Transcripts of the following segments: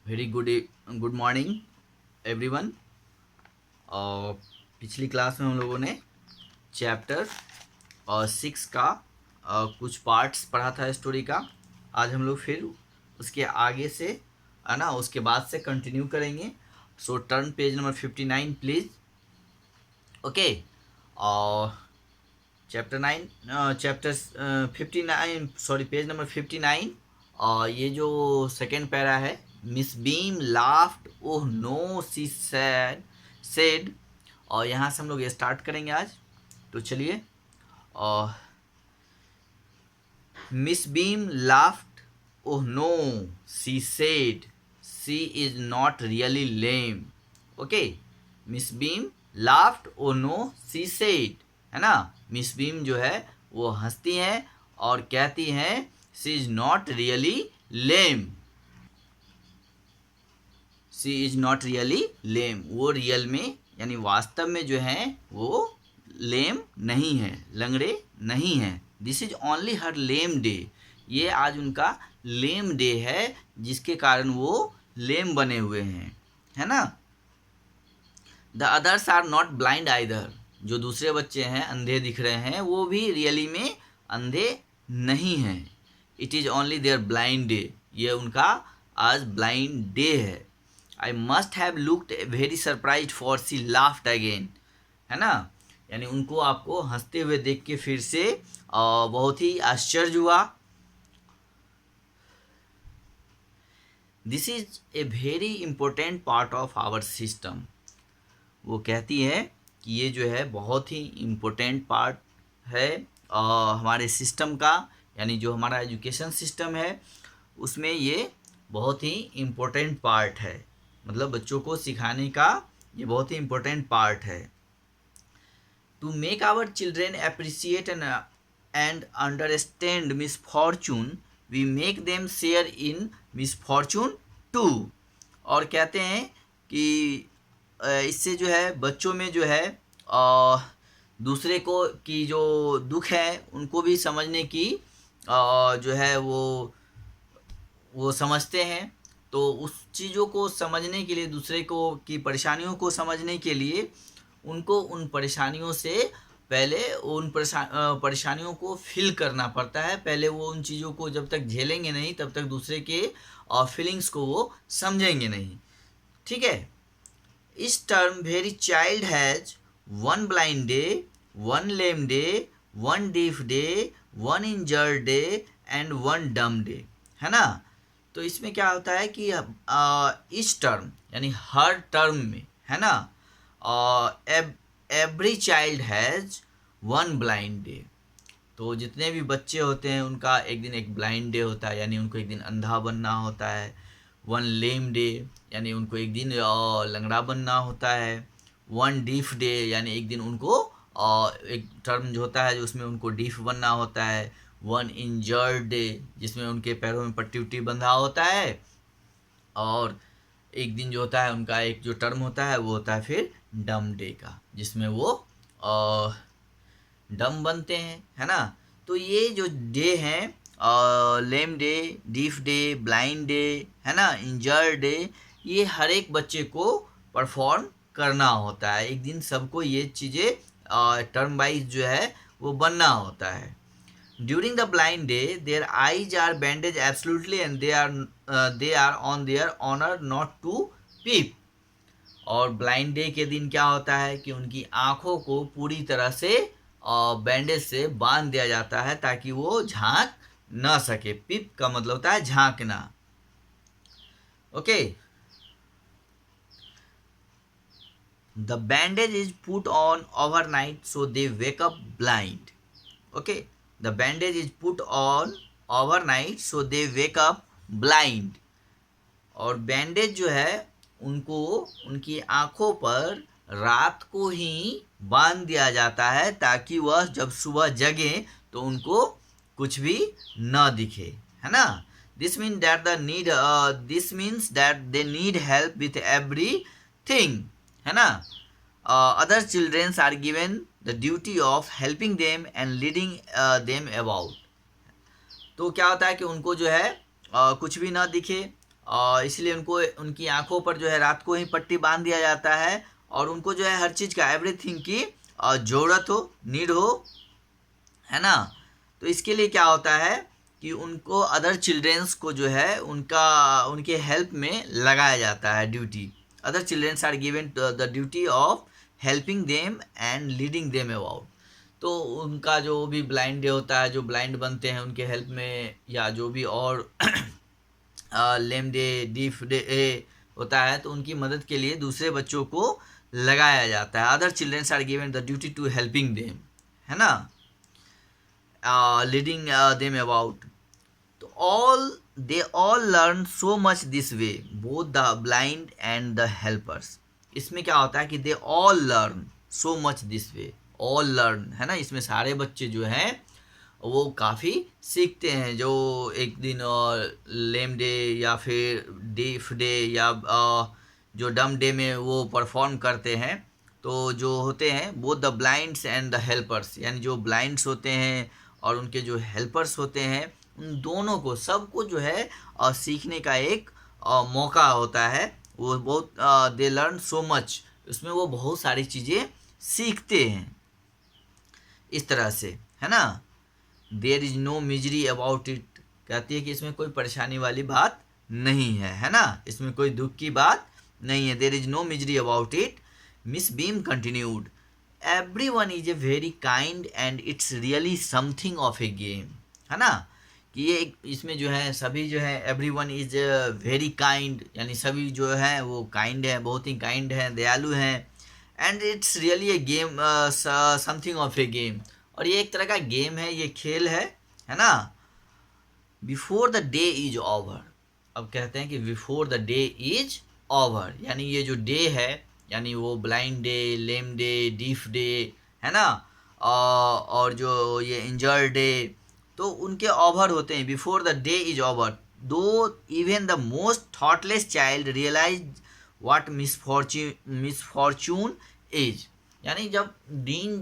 Very good morning everyone. और पिछली class में हम लोगों ने चैप्टर 6 का कुछ पार्ट्स पढ़ा था स्टोरी का। आज हम लोग फिर उसके आगे से है ना, उसके बाद से कंटिन्यू करेंगे। So turn page number 59 please. Okay. और चैप्टर 59, सॉरी, पेज नंबर 59। और ये जो सेकेंड पैरा है, Miss Beam laughed oh no she said. और यहाँ से हम लोग स्टार्ट करेंगे आज। तो चलिए। और Miss Beam laughed oh no she said she is not really lame. Okay. Miss Beam laughed oh no she said, है ना। मिस बीम जो है वो हंसती हैं और कहती हैं she is not really lame. She is not really lame, वो रियल में यानी वास्तव में जो है वो लेम नहीं है, लंगड़े नहीं हैं। This is only her lame day, ये आज उनका लेम डे है जिसके कारण वो लेम बने हुए हैं, है ना। The others are not blind either, जो दूसरे बच्चे हैं अंधे दिख रहे हैं वो भी रियली में अंधे नहीं हैं। It is only their blind day, ये उनका आज ब्लाइंड डे है। I must have looked very surprise for she laughed again, है ना। यानी उनको आपको हंसते हुए देख के फिर से बहुत ही आश्चर्य हुआ। This is a very important part of our system, वो कहती है कि ये जो है बहुत ही इम्पोर्टेंट पार्ट है हमारे सिस्टम का, यानी जो हमारा एजुकेशन सिस्टम है उसमें ये बहुत ही इम्पोर्टेंट पार्ट है। मतलब बच्चों को सिखाने का ये बहुत ही इम्पोर्टेंट पार्ट है। To make our children appreciate and understand misfortune we make them share in misfortune too. और कहते हैं कि इससे जो है बच्चों में जो है दूसरे को की जो दुख है उनको भी समझने की जो है वो समझते हैं। तो उस चीज़ों को समझने के लिए, दूसरे को की परेशानियों को समझने के लिए उनको उन परेशानियों से पहले उन परेशानियों को फील करना पड़ता है। पहले वो उन चीज़ों को जब तक झेलेंगे नहीं तब तक दूसरे के फीलिंग्स को वो समझेंगे नहीं। ठीक है। इस term very child has one blind day, one lame day, one deaf day, one injured day and one डम डे, है ना। तो इसमें क्या होता है कि इस टर्म यानी हर टर्म में, है ना, every child has one blind day. तो जितने भी बच्चे होते हैं उनका एक दिन एक ब्लाइंड डे होता है, यानी उनको एक दिन अंधा बनना होता है। वन लेम डे यानी उनको एक दिन लंगड़ा बनना होता है। वन डीफ डे यानी एक दिन उनको एक टर्म जो होता है जो उसमें उनको डीफ बनना होता है। वन इंजर्ड डे जिसमें उनके पैरों में पट्टी उट्टी बंधा होता है। और एक दिन जो होता है उनका एक जो टर्म होता है वो होता है फिर डम डे का, जिसमें वो डम बनते हैं, है ना। तो ये जो डे हैं lame day, deaf day, blind day, है ना, इंजर्ड डे, ये हर एक बच्चे को परफॉर्म करना होता है। एक दिन सबको ये चीज़ें टर्म वाइज जो है वो बनना होता है। During the blind day their eyes are bandage absolutely and they are on their honour not to peep. और ब्लाइंड डे के दिन क्या होता है कि उनकी आँखों को पूरी तरह से बैंडेज से बांध दिया जाता है ताकि वो झांक ना सके। पिप का मतलब होता है झांकना। Okay. The bandage is put on overnight so they wake up blind. Okay. The bandage is put on overnight so they wake up blind. और बैंडेज जो है उनको उनकी आँखों पर रात को ही बांध दिया जाता है ताकि वह जब सुबह जगे तो उनको कुछ भी न दिखे, है ना। This means that they need help with everything, है ना। Other childrens are given the duty of helping them and leading them about. तो क्या होता है कि उनको जो है कुछ भी ना दिखे इसलिए उनको उनकी आंखों पर जो है रात को ही पट्टी बांध दिया जाता है, और उनको जो है हर चीज़ का एवरीथिंग की ज़रूरत हो, नीड हो, है ना। तो इसके लिए क्या होता है कि उनको अदर चिल्ड्रेंस को जो है उनके हेल्प में लगाया जाता है duty. Other childrens are given the duty of helping them and leading them about. तो उनका जो भी ब्लाइंड डे होता है, जो ब्लाइंड बनते हैं उनके हेल्प में, या जो भी और लेम डे, डीफ डे होता है, तो उनकी मदद के लिए दूसरे बच्चों को लगाया जाता है। Other childrens are given the duty to helping them, है ना, लीडिंग देम अबाउट। तो they all learn so much this way, both the blind and the helpers। इसमें क्या होता है कि they all learn so much this way, all learn, है ना, इसमें सारे बच्चे जो हैं वो काफ़ी सीखते हैं। जो एक दिन लेम डे या फिर डीफ डे या जो डम डे में वो परफॉर्म करते हैं, तो जो होते हैं both the blinds and the helpers, यानी जो ब्लाइंड्स होते हैं और उनके जो हेल्पर्स होते हैं, उन दोनों को, सबको जो है सीखने का एक मौका होता है। वो बहुत दे लर्न सो मच, उसमें वो बहुत सारी चीज़ें सीखते हैं इस तरह से, है ना। There is no misery about it, कहती है कि इसमें कोई परेशानी वाली बात नहीं है ना, इसमें कोई दुख की बात नहीं है। There is no misery about it. Miss Beam continued, everyone is a very kind and it's really something of a game, है ना, कि ये इसमें जो है सभी जो है एवरीवन इज वेरी काइंड, यानी सभी जो है वो काइंड है, बहुत ही काइंड है, दयालु हैं। And it's really a game, something of a game, और ये एक तरह का गेम है, ये खेल है ना। Before the day is over, अब कहते हैं कि before the day is over, यानी ये जो डे है, यानी वो ब्लाइंड डे, लेम डे, डीफ डे, है ना, और जो ये इंजर्ड डे, तो उनके ओवर होते हैं। Before the day is over, though even the most thoughtless child realize what misfortune is, यानी जब दिन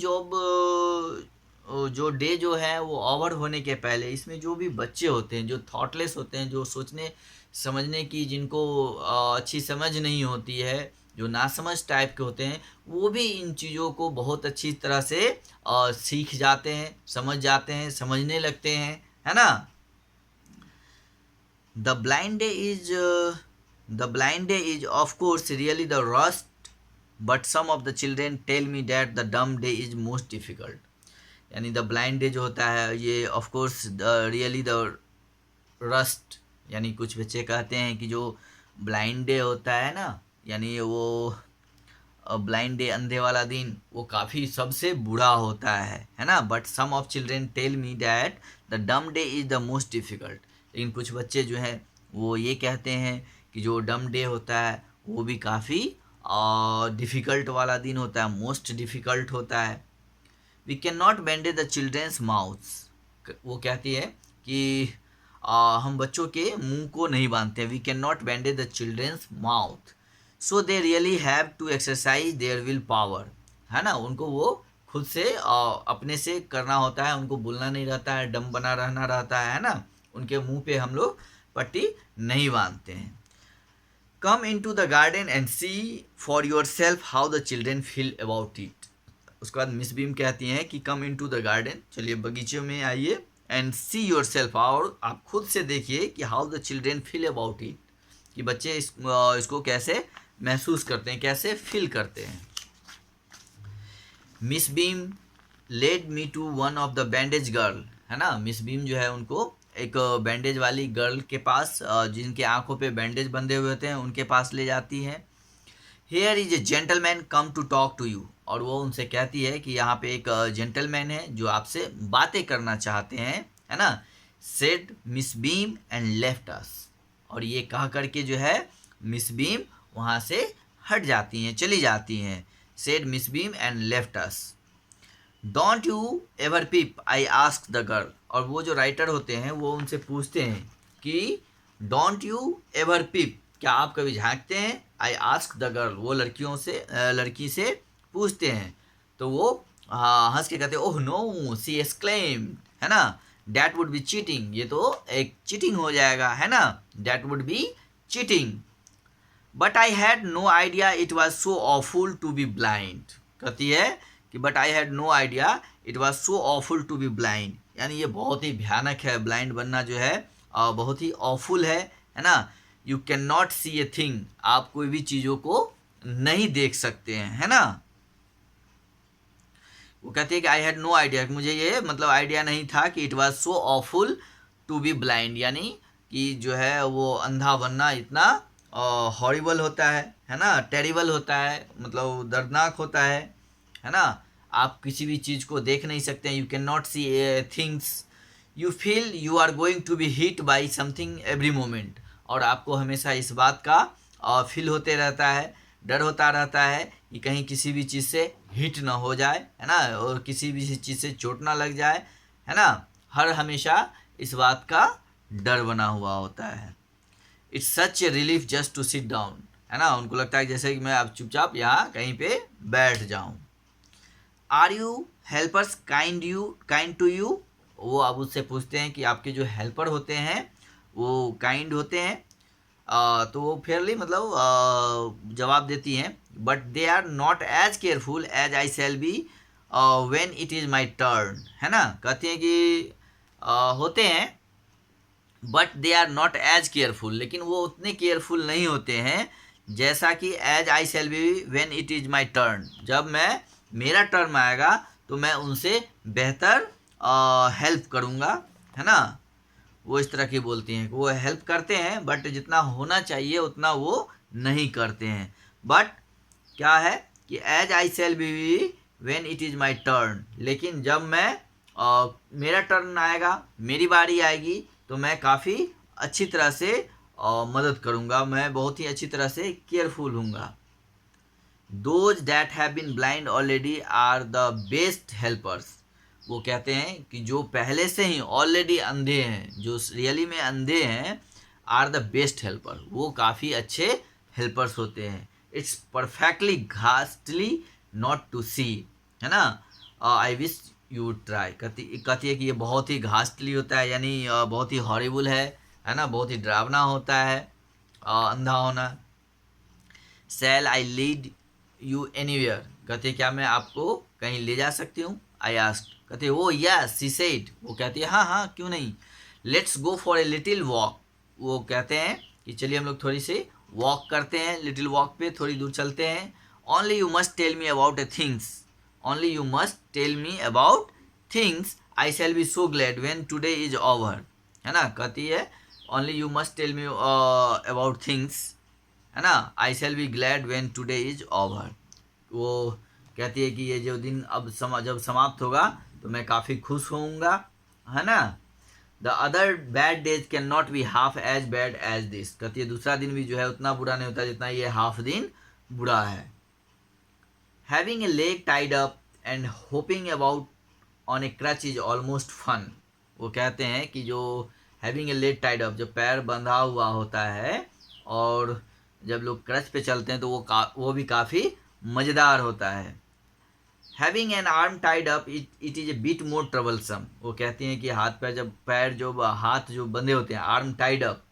जो डे जो है वो ओवर होने के पहले, इसमें जो भी बच्चे होते हैं, जो थॉटलेस होते हैं, जो सोचने समझने की जिनको अच्छी समझ नहीं होती है, जो नासमझ टाइप के होते हैं, वो भी इन चीज़ों को बहुत अच्छी तरह से सीख जाते हैं, समझ जाते हैं, समझने लगते हैं, है ना। The blind day is of course really the worst, but some of the children tell me that the dumb day is most difficult, यानी द ब्लाइंड डे जो होता है ये of course really the worst, यानी कुछ बच्चे कहते हैं कि जो ब्लाइंड डे होता है ना, यानी वो ब्लाइंड डे, अंधे वाला दिन, वो काफ़ी सबसे बुरा होता है ना। But some of children tell me that the dumb day is the most difficult, लेकिन कुछ बच्चे जो हैं वो ये कहते हैं कि जो डम डे होता है वो भी काफ़ी डिफ़िकल्ट वाला दिन होता है, मोस्ट डिफ़िकल्ट होता है। We can not band the childrens mouths, वो कहती है कि हम बच्चों के मुंह को नहीं बांधते। We can not band the childrens mouth, so they really have to exercise their will power, है ना, उनको वो खुद से अपने से करना होता है, उनको बोलना नहीं रहता है, डम बना रहना रहता है ना, उनके मुंह पे हम लोग पट्टी नहीं बांधते हैं। Come into the garden and see for yourself how the children feel about it. उसके बाद मिस बीम कहती हैं कि come into the garden, चलिए बगीचे में आइए, एंड सी योर सेल्फ, और आप खुद से देखिए कि how the children feel about it, कि बच्चे इसको कैसे महसूस करते हैं, कैसे फील करते हैं। Miss Beam led me to one of the bandage girl, है ना, मिस बीम जो है उनको एक बैंडेज वाली गर्ल के पास, जिनके आंखों पे बैंडेज बंधे हुए होते हैं, उनके पास ले जाती है। Here is a gentleman come to talk to you, और वो उनसे कहती है कि यहाँ पे एक जेंटलमैन है जो आपसे बातें करना चाहते हैं, है ना। Said Miss Beam and left अस, और ये कह करके जो है मिस बीम वहाँ से हट जाती हैं, चली जाती हैं। Said Miss Beam and left us. Don't you ever peep, I ask the girl, और वो जो राइटर होते हैं वो उनसे पूछते हैं कि डोंट यू एवर पीप, क्या आप कभी झांकते हैं। आई आस्क द गर्ल, वो लड़की से पूछते हैं, तो वो हंस के कहते हैं ओह नो, सी एक्सक्लेम्ड, है ना, दैट वुड बी चीटिंग, ये तो एक चीटिंग हो जाएगा, है ना, that would be cheating, but I had no idea it was so awful to be blind. कहती है कि but I had no idea it was so awful to be blind, यानी ये बहुत ही भयानक है, ब्लाइंड बनना जो है बहुत ही awful है ना. You cannot see a thing, आप कोई भी चीज़ों को नहीं देख सकते हैं, है ना. वो कहती है कि आई हैड नो आइडिया, मुझे ये मतलब आइडिया नहीं था कि it was so awful to be blind, यानी कि जो है वो अंधा बनना इतना हॉरिबल होता है ना, टेरिबल होता है, मतलब दर्दनाक होता है ना. आप किसी भी चीज़ को देख नहीं सकते हैं. You can not see things, you feel you are going to be hit by something every moment, और आपको हमेशा इस बात का फील होते रहता है, डर होता रहता है कि कहीं किसी भी चीज़ से हिट ना हो जाए, है ना, और किसी भी चीज़ से चोट ना लग जाए, है ना. हर हमेशा इस बात का डर बना हुआ होता है. It's such a relief just to sit down, है ना. उनको लगता है जैसे कि मैं अब चुपचाप यहाँ कहीं पे बैठ जाऊँ. Are you helpers kind to you, वो अब उससे पूछते हैं कि आपके जो हेल्पर होते हैं वो काइंड होते हैं. तो वो फेयरली मतलब जवाब देती हैं, but they are not as careful as I shall be when it is my turn, है ना. कहती हैं कि होते हैं but they are not as careful, लेकिन वो उतने केयरफुल नहीं होते हैं जैसा कि as I shall be when it is my turn, जब मेरा टर्न आएगा तो मैं उनसे बेहतर हेल्प करूँगा, है ना. वो इस तरह की बोलती हैं कि वो हेल्प करते हैं बट जितना होना चाहिए उतना वो नहीं करते हैं. बट क्या है कि as I shall be when it is my turn, लेकिन जब मेरा टर्न आएगा, मेरी बारी आएगी, तो मैं काफ़ी अच्छी तरह से मदद करूँगा, मैं बहुत ही अच्छी तरह से केयरफुल हूँगा. Those that have been blind already are the best helpers, वो कहते हैं कि जो पहले से ही ऑलरेडी अंधे हैं, जो रियली में अंधे हैं, आर द बेस्ट हेल्पर, वो काफ़ी अच्छे हेल्पर्स होते हैं. इट्स परफेक्टली घास्टली नॉट टू सी, है ना. आई विश यू ट्राई, कहती है कि ये बहुत ही घास्टली होता है, यानी बहुत ही हॉरिबल है ना, बहुत ही डरावना होता है अंधा होना. शैल आई लीड यू एनीवेयर, कहती है क्या मैं आपको कहीं ले जा सकती हूँ. आई आस्क्ड, कहते ओ यस शी सेड, वो कहती है हाँ हाँ क्यों नहीं. Let's go for a little walk, वो कहते हैं कि चलिए हम लोग थोड़ी सी वॉक करते हैं, लिटिल वॉक पे थोड़ी दूर चलते हैं. Only you must tell me about a things, only you must tell me about things, I shall be so glad when today is over, है ना. कहती है only you must tell me about things, है ना, I shall be glad when today is over. वो कहती है कि ये जो दिन अब जब समाप्त होगा तो मैं काफ़ी खुश होऊंगा, है ना. The other bad days cannot be half as bad as this, कहती है दूसरा दिन भी जो है उतना बुरा नहीं होता जितना ये हाफ दिन बुरा है. Having a leg tied up and hopping about on a crutch is almost fun, वो कहते हैं कि जो having a leg tied up, जब पैर बंधा हुआ होता है और जब लोग क्रच पे चलते हैं तो वो भी काफ़ी मज़ेदार होता है. Having an arm tied up it is a bit more troublesome, वो कहती हैं कि पैर जो हाथ जो बंधे होते हैं आर्म टाइड अप,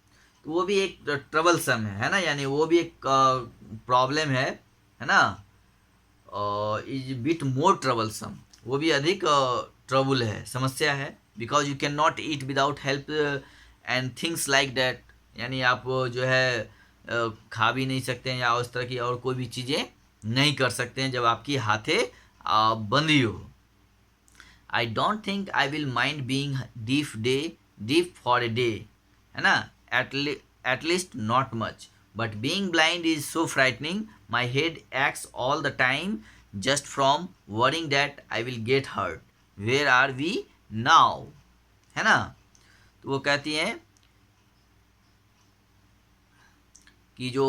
तो वो भी एक ट्रबलसम है ना, यानी वो भी एक प्रॉब्लम है ना. इज बिट मोर ट्रबलसम, वो भी अधिक ट्रबल है, समस्या है. Because you can not eat without help and things like that, यानी आप जो है खा भी नहीं सकते हैं या उस तरह की और कोई भी चीज़ें नहीं कर सकते हैं जब आपकी हाथें बंधी हो. I don't think I will mind being deaf for a day, है ना, at least not much, but being blind is so frightening, my head aches all the time just from worrying that I will get hurt, where are we now, है ना. तो वो कहती हैं कि जो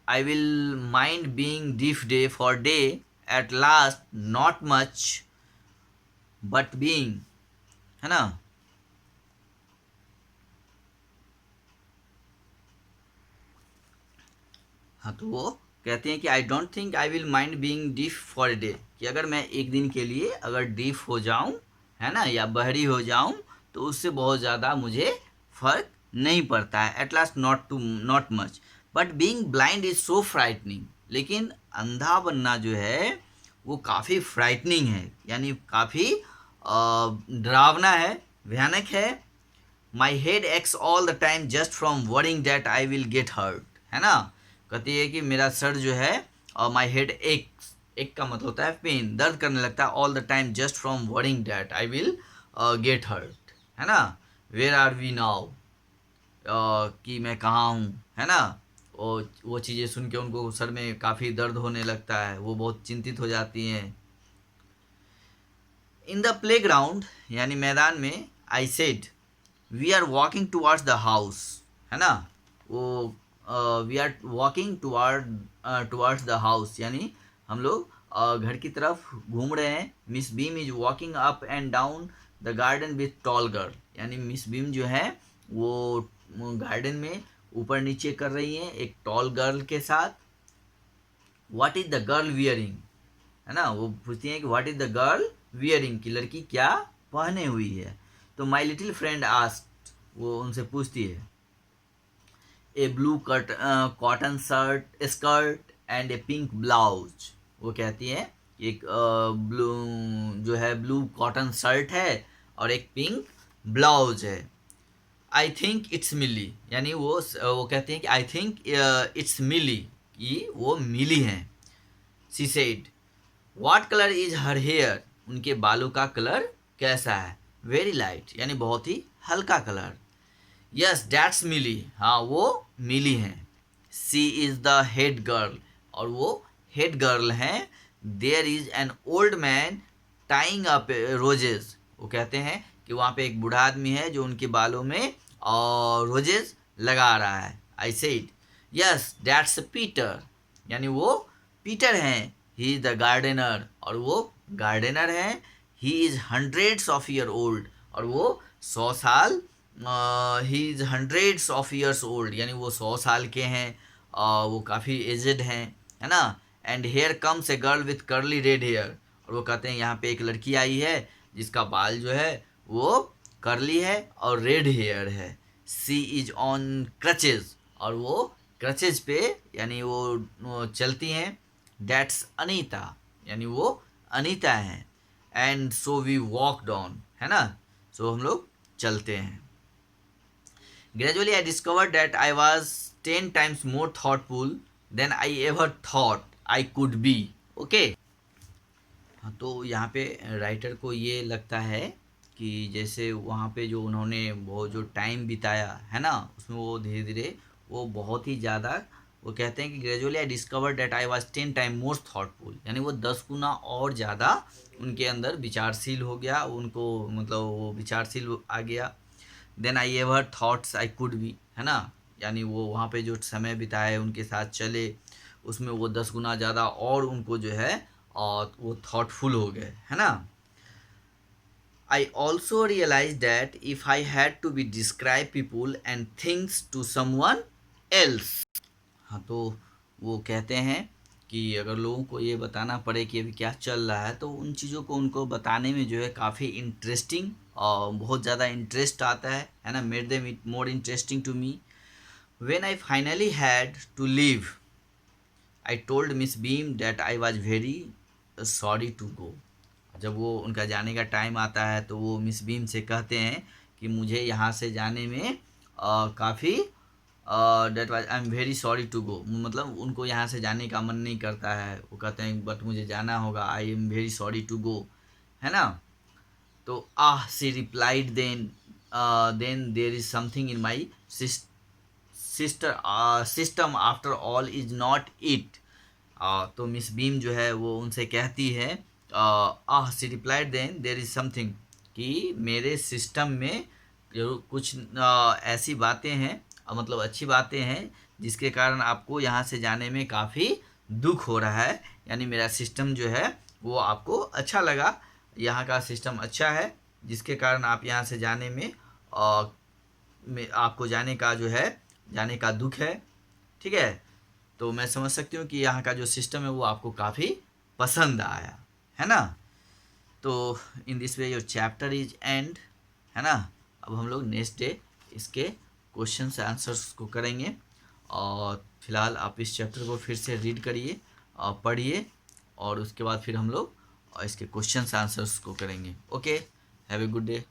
I will mind being deaf day for day at last not much but being, है ना. हाँ, तो वो कहते हैं कि आई don't think I will mind being deaf for a day, कि अगर मैं एक दिन के लिए अगर डीफ हो जाऊं, है ना, या बहरी हो जाऊं, तो उससे बहुत ज़्यादा मुझे फ़र्क नहीं पड़ता है, at last not much, but being blind is so frightening, लेकिन अंधा बनना जो है वो काफ़ी फ्राइटनिंग है, यानी काफ़ी डरावना है, भयानक है। My head aches all the time just from worrying that I will get hurt, है ना। कहती है कि मेरा सर जो है, और माई हेड एक्स, एक का मतलब होता है पेन, दर्द करने लगता है, all the time just from worrying that I will get hurt, है ना। वेयर आर वी नाउ, कि मैं कहाँ हूँ, है ना। और वो चीज़ें सुन के उनको सर में काफ़ी दर्द होने लगता है, वो बहुत चिंतित हो जाती हैं। इन द प्ले ग्राउंड, यानी मैदान में, I said we are walking towards the house, है ना। वो we are walking towards the house, यानी हम लोग घर की तरफ घूम रहे हैं। Miss Beam is walking up and down the garden with tall girl, यानी मिस बीम जो है वो गार्डन में ऊपर नीचे कर रही हैं एक टॉल गर्ल के साथ। What is the girl wearing, है ना, वो पूछती हैं कि what is the girl wearing, की लड़की क्या पहने हुई है। तो माई लिटिल फ्रेंड आस्क्ड, वो उनसे पूछती है, a blue cotton skirt and a pink blouse, वो कहती है एक ब्लू जो है ब्लू कॉटन शर्ट है और एक पिंक ब्लाउज है। आई थिंक इट्स मिली, यानी वो कहते हैं कि आई थिंक इट्स मिली, कि वो मिली हैं। She said what colour is her hair, उनके बालों का कलर कैसा है। वेरी लाइट, यानी बहुत ही हल्का कलर। यस दैट्स मिली, हाँ वो मिली हैं। She is the head girl, और वो हेड गर्ल हैं। There is an old man tying up roses, वो कहते हैं कि वहाँ पे एक बूढ़ा आदमी है जो उनके बालों में और रोजेज लगा रहा है। I said yes that's Peter, यानी वो पीटर हैं। ही इज द गार्डनर, और वो गार्डनर हैं। He is hundreds of year old, और वो 100 साल, he is hundreds of years old, यानी वो 100 साल के हैं, वो काफ़ी एजड हैं, है ना। And here comes a girl with curly red hair, और वो कहते हैं यहाँ पे एक लड़की आई है जिसका बाल जो है वो कर्ली है और रेड हेयर है। सी इज ऑन क्रचेज, और वो क्रचेज पे, यानी वो चलती हैं। दैट्स अनीता, यानी वो अनीता हैं। And so we walked on, है ना, सो हम लोग चलते हैं। Gradually I discovered that I was 10 times more thoughtful than I ever thought I could be. Okay, हाँ, तो यहाँ पे राइटर को ये लगता है कि जैसे वहाँ पे जो उन्होंने वो जो टाइम बिताया है ना, उसमें वो धीरे धीरे वो बहुत ही ज़्यादा, वो कहते हैं कि gradually I discover that I was 10 times more thoughtful, यानी वो 10 गुना और ज़्यादा उनके अंदर विचारशील हो गया, उनको मतलब वो विचारशील आ गया। Then I ever thoughts I could be, है ना, यानी वो वहाँ पे जो समय बिताए उनके साथ चले, उसमें वो 10 गुना ज़्यादा और उनको जो है और वो थॉटफुल हो गए, है ना। I also realized that if I had to be describe people and things to someone else, हाँ, तो वो कहते हैं कि अगर लोगों को ये बताना पड़े कि अभी क्या चल रहा है, तो उन चीज़ों को उनको बताने में जो है काफ़ी इंटरेस्टिंग और बहुत ज़्यादा इंटरेस्ट आता है ना। Made them it more interesting to me. When I finally had to leave I told Miss Beam that I was very sorry to go. जब वो उनका जाने का टाइम आता है तो वो मिस बीम से कहते हैं कि मुझे यहाँ से जाने में काफ़ी that was I am very sorry to go, मतलब उनको यहाँ से जाने का मन नहीं करता है, वो कहते हैं बट मुझे जाना होगा, I am very sorry to go, है ना। तो she replied then there is something in my system after all is not it. तो मिस बीम जो है वो उनसे कहती है, she replied then there is something, कि मेरे सिस्टम में कुछ ऐसी बातें हैं, मतलब अच्छी बातें हैं जिसके कारण आपको यहाँ से जाने में काफ़ी दुख हो रहा है, यानी मेरा सिस्टम जो है वो आपको अच्छा लगा, यहाँ का सिस्टम अच्छा है जिसके कारण आप यहाँ से जाने में आपको जाने का जो है जाने का दुख है, ठीक है। तो मैं समझ सकती हूँ कि यहाँ का जो सिस्टम है वो आपको काफ़ी पसंद आया, है ना। तो in this way your chapter is and, है ना। अब हम लोग नेक्स्ट डे इसके क्वेश्चंस आंसर्स को करेंगे। और फिलहाल आप इस चैप्टर को फिर से रीड करिए और पढ़िए, और उसके बाद फिर हम लोग इसके क्वेश्चंस आंसर्स को करेंगे। Okay, have a good day.